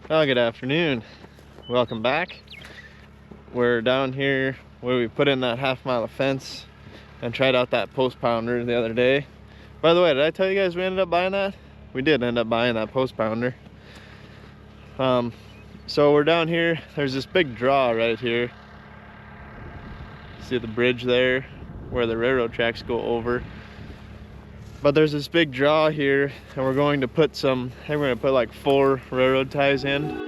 Oh, good afternoon. Welcome back. We're down here where we put in that half-mile of fence and tried out that post pounder the other day. By the way, did I tell you guys we ended up buying that? We did end up buying that post pounder. So we're down here. There's this big draw right here. See the bridge there where the railroad tracks go over. But there's this big draw here, and we're going to put some, I think we're going to put like 4 railroad ties in.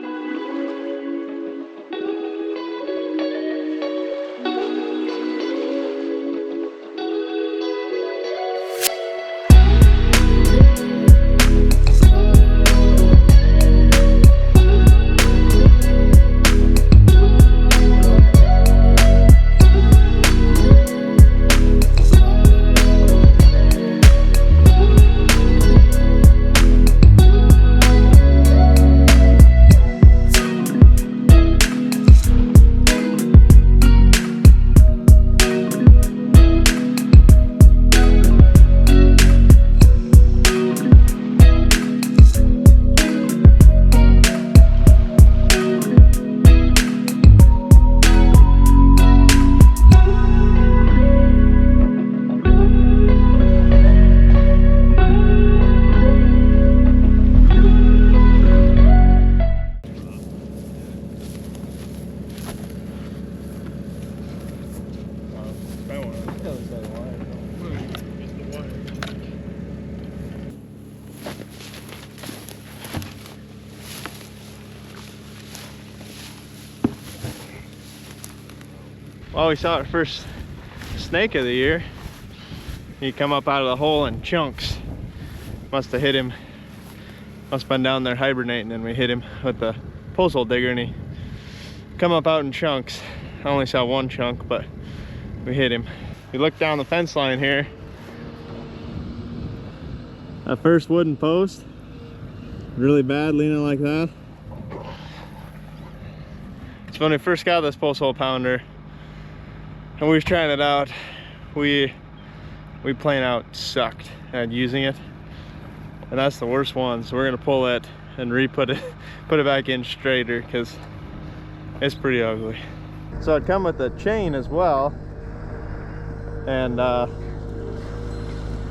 Well, we saw our first snake of the year. He come up out of the hole in chunks. Must have hit him. Must have been down there hibernating, and we hit him with the post hole digger, and he come up out in chunks. I only saw one chunk, but we hit him. We looked down the fence line here. That first wooden post, really bad leaning like that. It's when we first got this post hole pounder and we was trying it out. We plain out sucked at using it, and that's the worst one. So we're gonna pull it and put it back in straighter because it's pretty ugly. So it come with a chain as well, and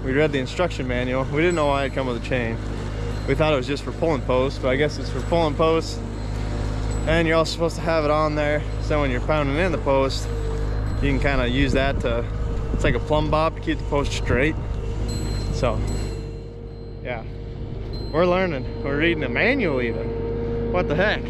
we read the instruction manual. We didn't know why it come with a chain. We thought it was just for pulling posts, but I guess it's for pulling posts, and you're also supposed to have it on there so when you're pounding in the post, you can kind of use that to, it's like a plumb bob to keep the post straight. So yeah, we're learning. We're reading a manual even. What the heck?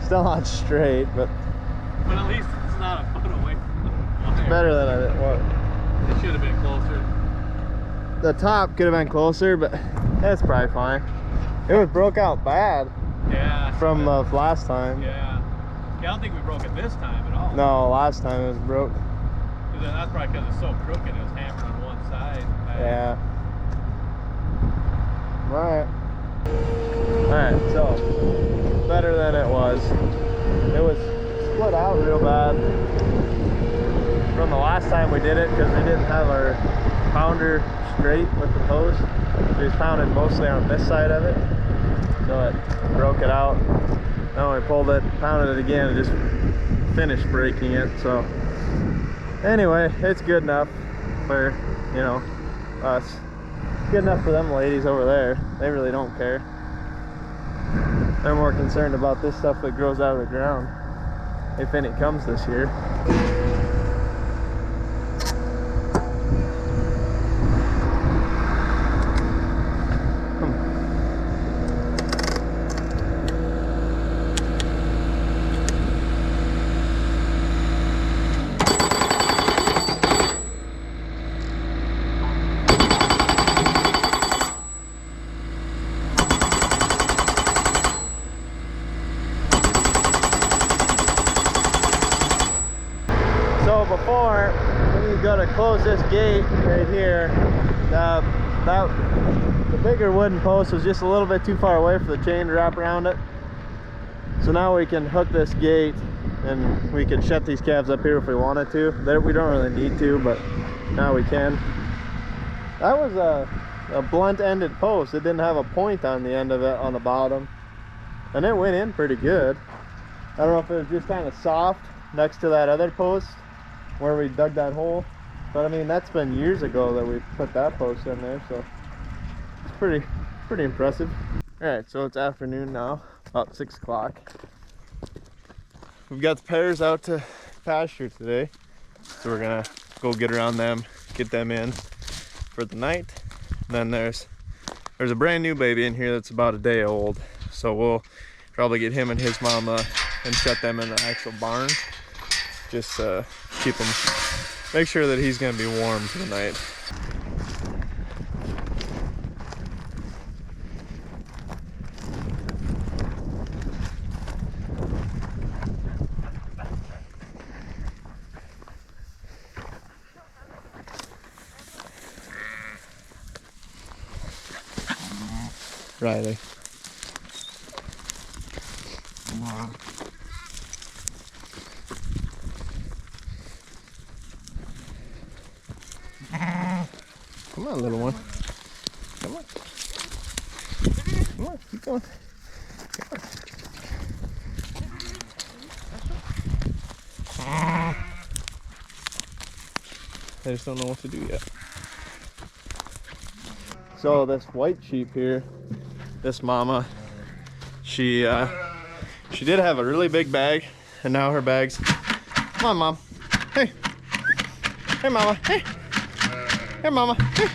Still not straight, but at least it's not a foot away from the wire. It's better than I did. What? It should have been closer. The top could have been closer, but it's probably fine. It was broke out bad. Yeah. From last time. Yeah. I don't think we broke it this time at all. No, last time it was broke. That's probably because it's so crooked. It was hammered on one side. Yeah. Alright. Alright, so better than it was. It was split out real bad from the last time we did it because we didn't have our pounder straight with the post. So he's pounded mostly on this side of it. So it broke it out. Then we pulled it, pounded it again, and just finished breaking it. So anyway, it's good enough for, you know, us. Good enough for them ladies over there. They really don't care. They're more concerned about this stuff that grows out of the ground, if any comes this year. So before, when you go to close this gate right here, the bigger wooden post was just a little bit too far away for the chain to wrap around it. So now we can hook this gate and we can shut these calves up here if we wanted to. We don't really need to, but now we can. That was a blunt-ended post. It didn't have a point on the end of it on the bottom, and it went in pretty good. I don't know if it was just kind of soft next to that other post where we dug that hole, but I mean, that's been years ago that we put that post in there, so it's pretty impressive. All right, so it's afternoon now, about 6 o'clock. We've got the pairs out to pasture today, so we're gonna go get around them, get them in for the night. And then there's a brand new baby in here that's about a day old, so we'll probably get him and his mama and shut them in the actual barn. Just keep him, make sure that he's gonna be warm for the night. Riley. Come on, little one. Come on. Come on, keep going. Come on. I just don't know what to do yet. So this white sheep here, this mama, she did have a really big bag, and now her bag's, come on, mom, hey, hey mama, hey, hey mama, hey,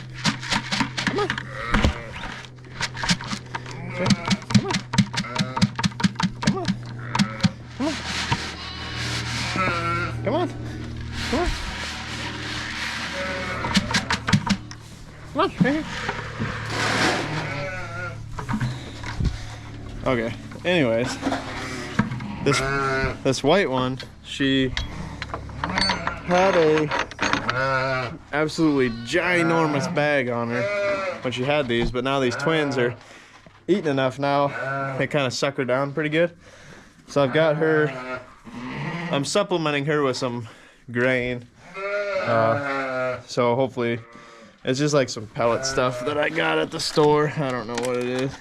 come on, okay. Come on, come on, come on, come on, come on, come on, right here. Okay, anyways, this white one, she had a absolutely ginormous bag on her when she had these, but now these twins are eating enough now, they kind of suck her down pretty good. So I've got her, I'm supplementing her with some grain, so hopefully, it's just like some pellet stuff that I got at the store. I don't know what it is.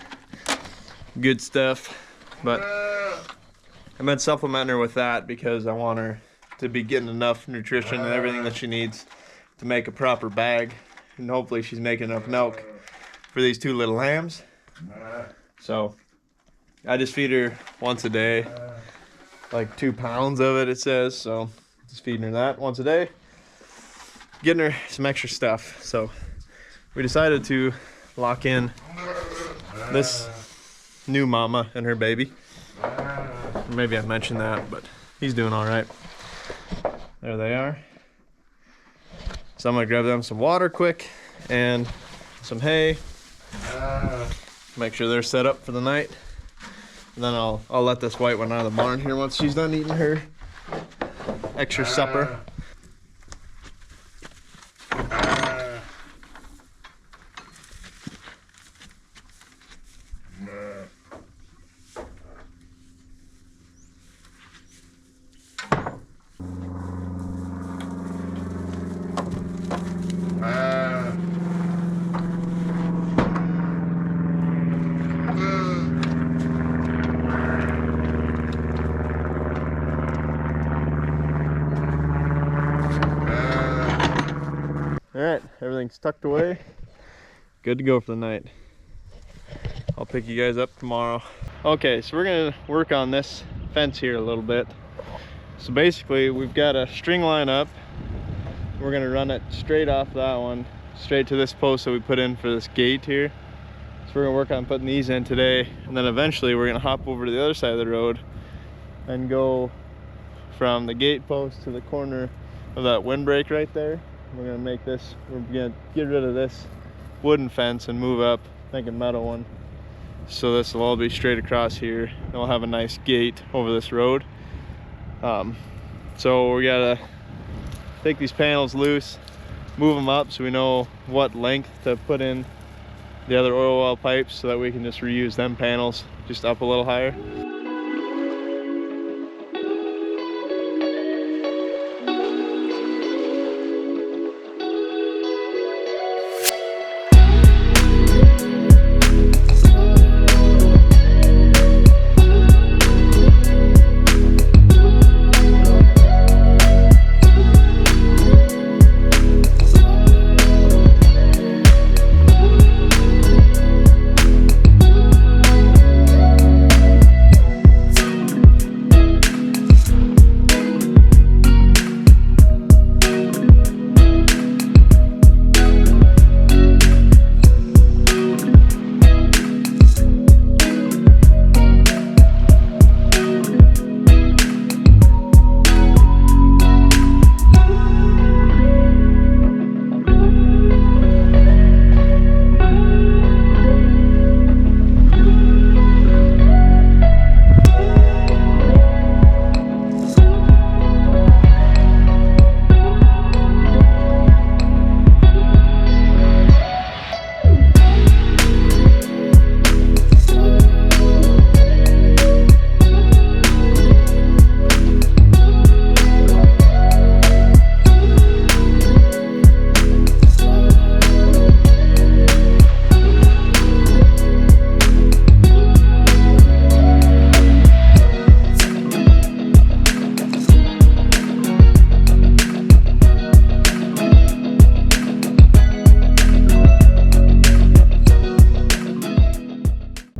Good stuff, but I've been supplementing her with that because I want her to be getting enough nutrition and everything that she needs to make a proper bag, and hopefully she's making enough milk for these two little lambs. So I just feed her once a day, like 2 pounds of it says, so just feeding her that once a day, getting her some extra stuff. So we decided to lock in this new mama and her baby. Maybe I mentioned that, but he's doing all right. There they are. So I'm gonna grab them some water quick and some hay. Make sure they're set up for the night. And then I'll let this white one out of the barn here once she's done eating her extra supper. everything's tucked away. Good to go for the night. I'll pick you guys up tomorrow. Okay, so we're gonna work on this fence here a little bit. So basically we've got a string line up. We're gonna run it straight off that one, straight to this post that we put in for this gate here. So we're gonna work on putting these in today, and then eventually we're gonna hop over to the other side of the road and go from the gate post to the corner of that windbreak right there. We're gonna make this, we're gonna get rid of this wooden fence and move up, make a metal one. So this will all be straight across here, and we'll have a nice gate over this road. So we gotta take these panels loose, move them up so we know what length to put in the other oil well pipes, so that we can just reuse them panels just up a little higher.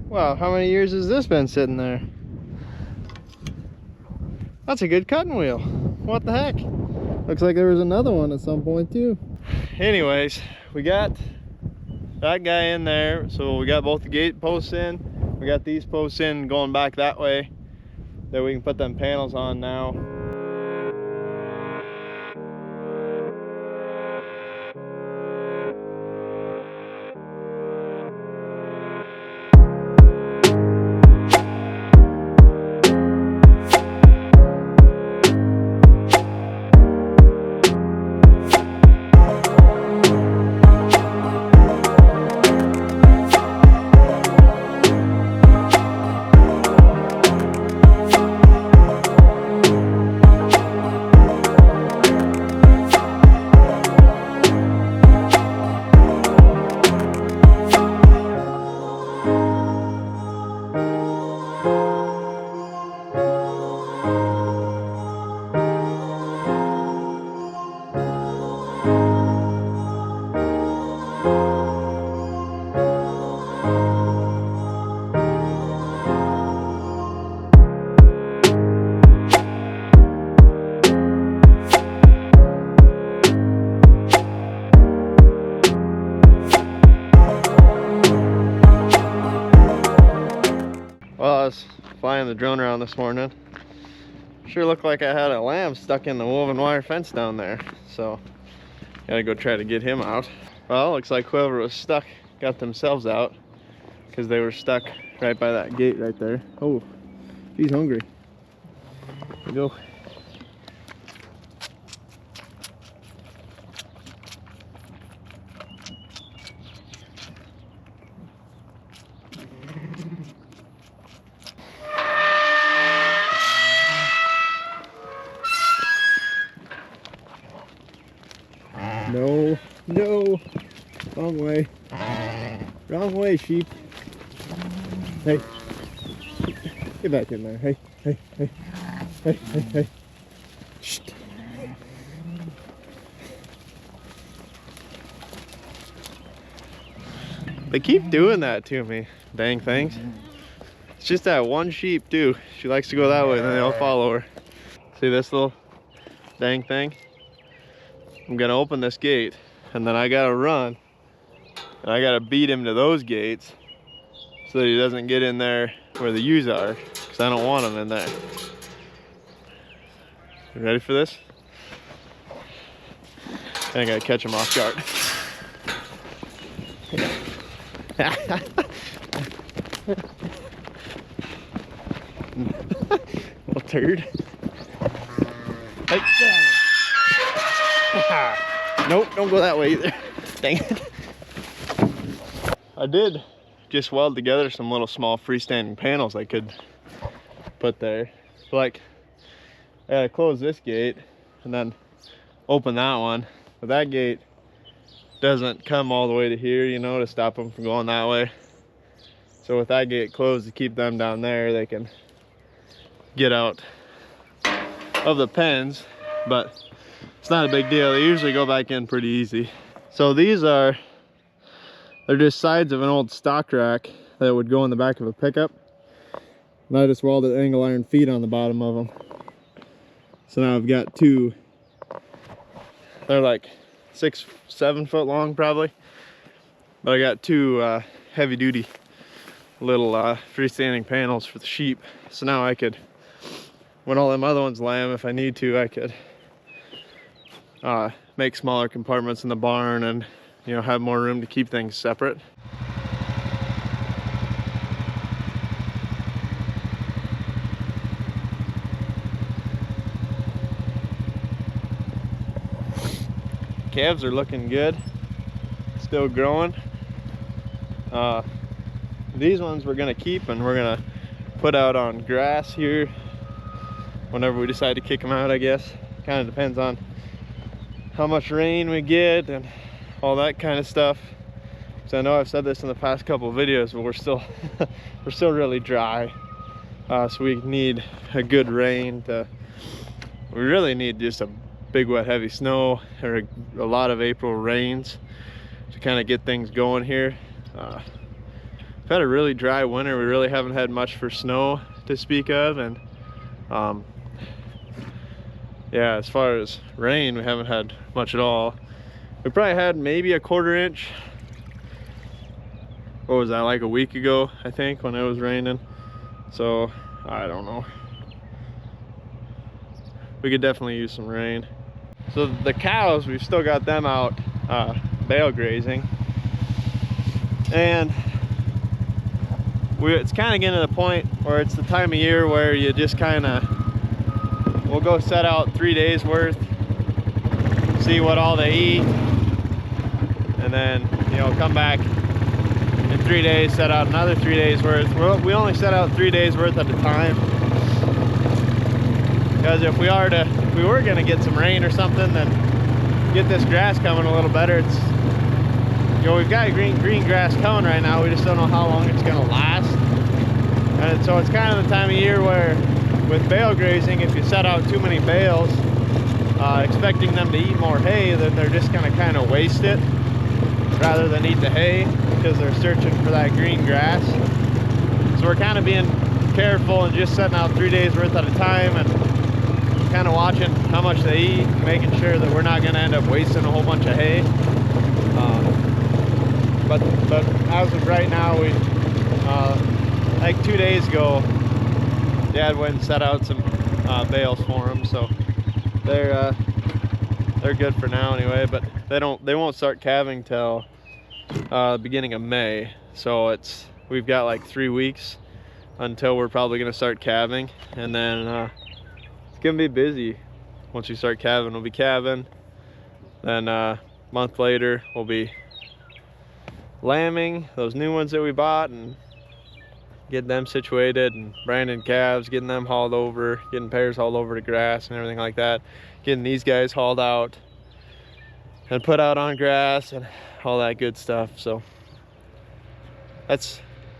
Wow, how many years has this been sitting there? That's a good cutting wheel. What the heck? Looks like there was another one at some point too. Anyways, we got that guy in there. So we got both the gate posts in. We got these posts in going back that way, that we can put them panels on now. Well, I was flying the drone around this morning. Sure looked like I had a lamb stuck in the woven wire fence down there. So, gotta go try to get him out. Well, looks like whoever was stuck got themselves out, because they were stuck right by that gate right there. Oh, he's hungry. Here we go. No, no, wrong way. Wrong way, sheep. Hey, get back in there. Hey, hey, hey, hey, hey, hey. Shh. They keep doing that to me, dang things. It's just that one sheep too. She likes to go that way and then they all follow her. See this little dang thing? I'm gonna open this gate and then I gotta run and I gotta beat him to those gates so that he doesn't get in there where the ewes are, because I don't want him in there. You ready for this? I gotta catch him off guard. Little turd. Hey. Nope, don't go that way either. Dang it. I did just weld together some little small freestanding panels I could put there. Like, I gotta close this gate and then open that one. But that gate doesn't come all the way to here, you know, to stop them from going that way. So with that gate closed to keep them down there, they can get out of the pens, but it's not a big deal. They usually go back in pretty easy. So these are, they're just sides of an old stock rack that would go in the back of a pickup. And I just welded angle iron feet on the bottom of them. So now I've got two, they're like 6-7 foot long probably. But I got two heavy duty little freestanding panels for the sheep. So now I could, when all them other ones lamb, if I need to, I could make smaller compartments in the barn and, you know, have more room to keep things separate. Calves are looking good, still growing. These ones we're gonna keep and we're gonna put out on grass here whenever we decide to kick them out, I guess. Kind of depends on how much rain we get and all that kind of stuff. So I know I've said this in the past couple of videos, but we're still we're still really dry. So we need a good rain to, we really need just a big wet heavy snow or a lot of April rains to kind of get things going here. We've had a really dry winter. We really haven't had much for snow to speak of, and yeah, as far as rain, we haven't had much at all. We probably had maybe a 1/4 inch. What was that, like a week ago, I think, when it was raining. So I don't know, we could definitely use some rain. So the cows, we've still got them out bale grazing, and it's kind of getting to the point where it's the time of year where you just kind of, we'll go set out 3 days worth, see what all they eat, and then, you know, come back in 3 days, set out another 3 days worth. We only set out 3 days worth at a time, because if we were gonna get some rain or something, then get this grass coming a little better. It's, you know, we've got green grass coming right now. We just don't know how long it's gonna last. And so it's kind of the time of year where with bale grazing, if you set out too many bales, expecting them to eat more hay, then they're just gonna kind of waste it rather than eat the hay, because they're searching for that green grass. So we're kind of being careful and just setting out 3 days worth at a time and kind of watching how much they eat, making sure that we're not going to end up wasting a whole bunch of hay. But as of right now, we like 2 days ago, Dad went and set out some bales for them, so they're good for now anyway. But they won't start calving till the beginning of May, so we've got like 3 weeks until we're probably going to start calving, and then it's gonna be busy. Once we start calving, we'll be calving. Then a month later, we'll be lambing those new ones that we bought and getting them situated, and branding calves, getting them hauled over, getting pairs hauled over to grass and everything like that. Getting these guys hauled out and put out on grass and all that good stuff. So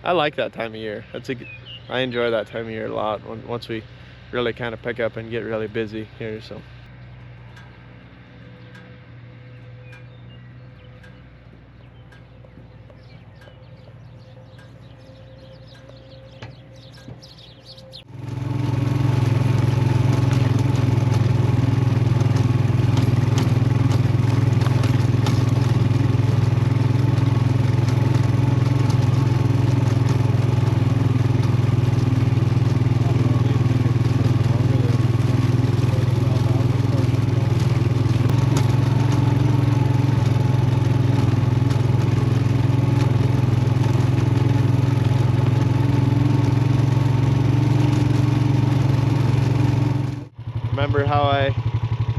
I like that time of year. I enjoy that time of year a lot once we really kind of pick up and get really busy here. So Remember how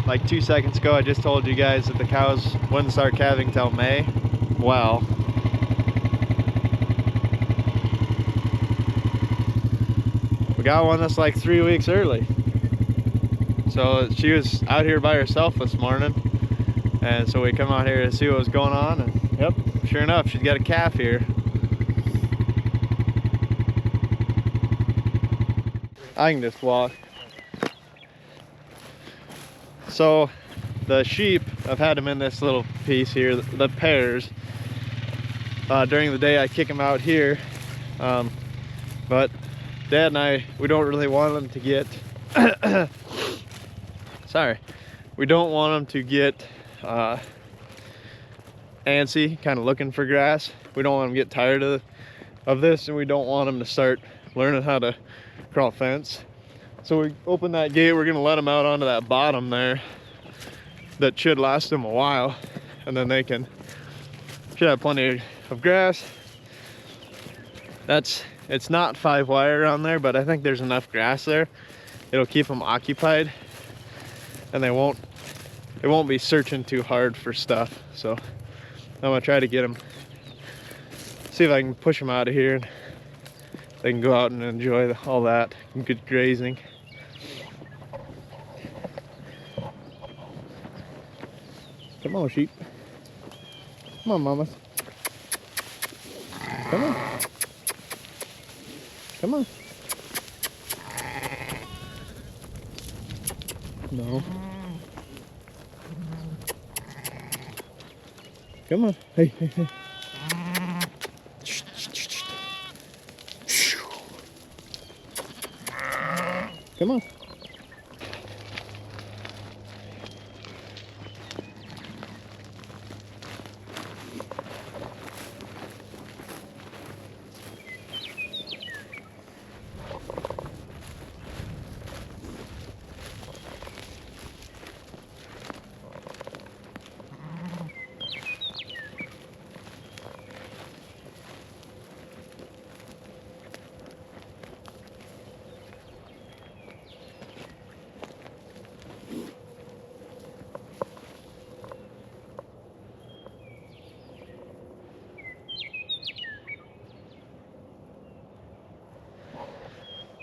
like 2 seconds ago, I just told you guys that the cows wouldn't start calving till May? Well, we got one that's like 3 weeks early. So she was out here by herself this morning, and so we come out here to see what was going on, and yep, sure enough, she's got a calf here. I can just walk. So the sheep, I've had them in this little piece here, the pairs. During the day I kick them out here, but Dad and I, we don't really want them to get sorry, we don't want them to get antsy, kind of looking for grass. We don't want them to get tired of this, and we don't want them to start learning how to crawl fence. So we open that gate, we're gonna let them out onto that bottom there. That should last them a while, and then they should have plenty of grass. It's not 5 wire on there, but I think there's enough grass there. It'll keep them occupied, and it won't be searching too hard for stuff. So I'm gonna try to get them, see if I can push them out of here, and they can go out and enjoy all that good grazing. Come on, sheep. Come on, mamas. Come on. Come on. No. Come on. Hey, hey, hey. Come on.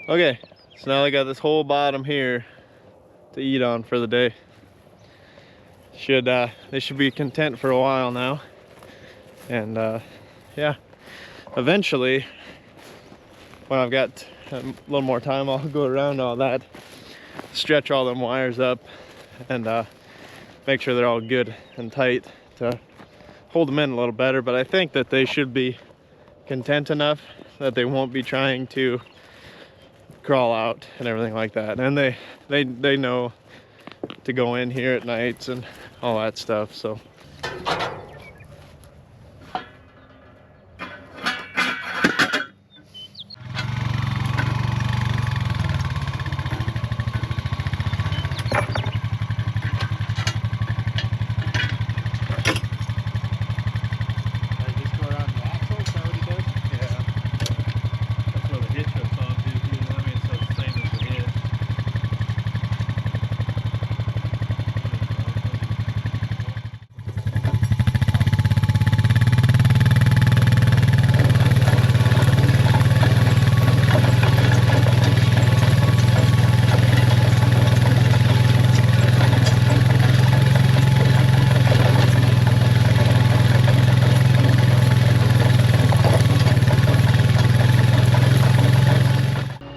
Okay, so now I got this whole bottom here to eat on for the day. They should be content for a while now, and yeah, eventually when I've got a little more time, I'll go around all that, stretch all them wires up, and make sure they're all good and tight to hold them in a little better. But I think that they should be content enough that they won't be trying to crawl out and everything like that, and they know to go in here at nights and all that stuff. So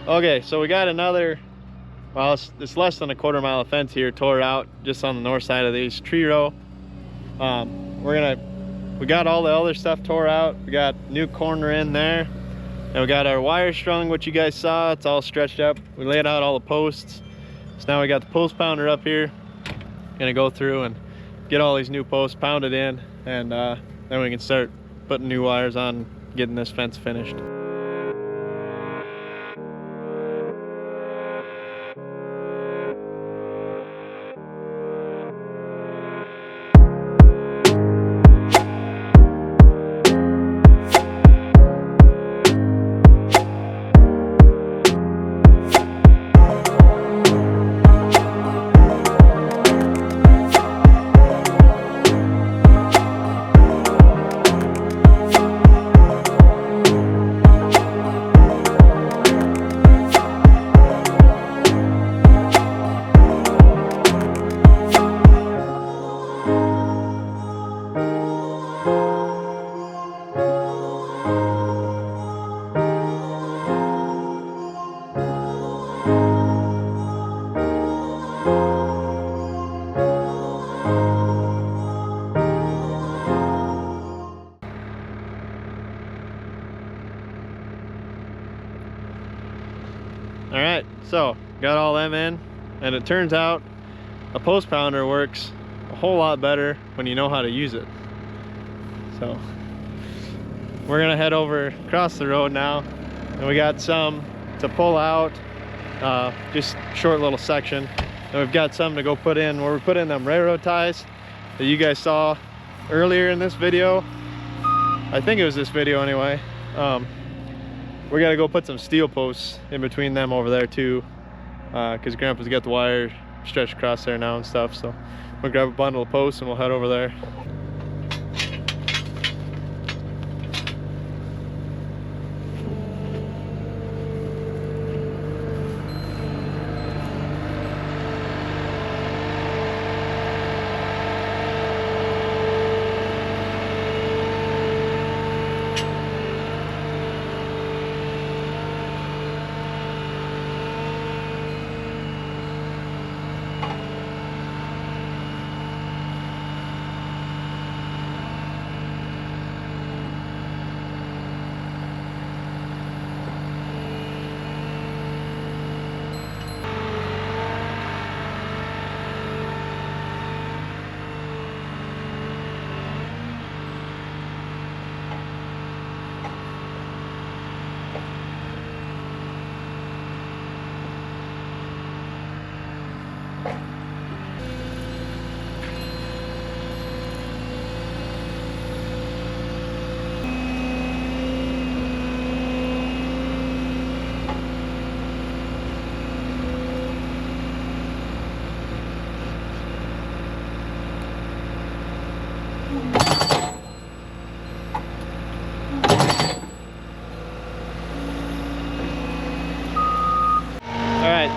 okay, so we got another, well, it's less than a quarter mile of fence here tore out just on the north side of these tree row. We got all the other stuff tore out. We got new corner in there, and we got our wire strung, which you guys saw. It's all stretched up. We laid out all the posts, so now we got the post pounder up here. Gonna go through and get all these new posts pounded in, and then we can start putting new wires on, getting this fence finished. All right, so got all them in, and it turns out a post pounder works a whole lot better when you know how to use it. So we're gonna head over across the road now, and we got some to pull out, just short little section, and we've got some to go put in where we put in them railroad ties that you guys saw earlier in this video. I think it was this video anyway. We gotta go put some steel posts in between them over there too, because Grandpa's got the wire stretched across there now and stuff. So we'll grab a bundle of posts and we'll head over there.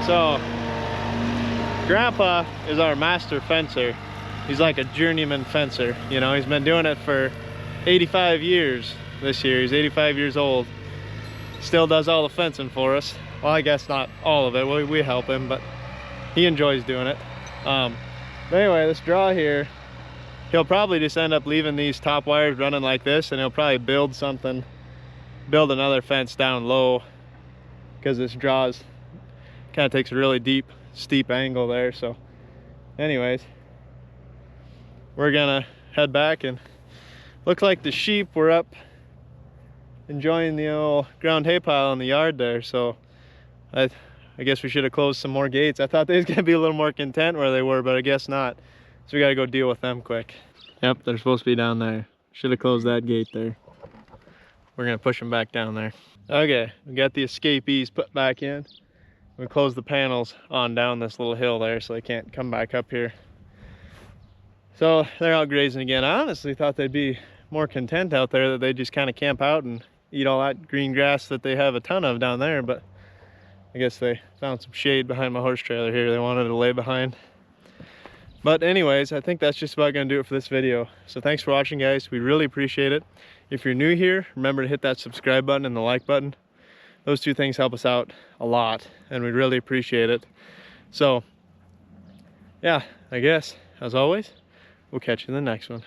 So Grandpa is our master fencer. He's like a journeyman fencer, you know. He's been doing it for 85 years this year. He's 85 years old. Still does all the fencing for us. Well, I guess not all of it. We help him, but he enjoys doing it. But anyway, this draw here, he'll probably just end up leaving these top wires running like this, and he'll probably build another fence down low, because this draws kind of takes a really deep, steep angle there. So anyways, we're gonna head back, and looks like the sheep were up enjoying the old ground hay pile in the yard there. So I guess we should have closed some more gates. I thought they was gonna be a little more content where they were, but I guess not. So we gotta go deal with them quick. Yep, they're supposed to be down there. Should have closed that gate there. We're gonna push them back down there. Okay, we got the escapees put back in. We close the panels on down this little hill there so they can't come back up here. So they're out grazing again. I honestly thought they'd be more content out there, that they just kind of camp out and eat all that green grass that they have a ton of down there, but I guess they found some shade behind my horse trailer here they wanted to lay behind. But anyways, I think that's just about gonna do it for this video. So thanks for watching, guys. We really appreciate it. If you're new here, remember to hit that subscribe button and the like button. Those two things help us out a lot, and we really appreciate it. So yeah, I guess as always, we'll catch you in the next one.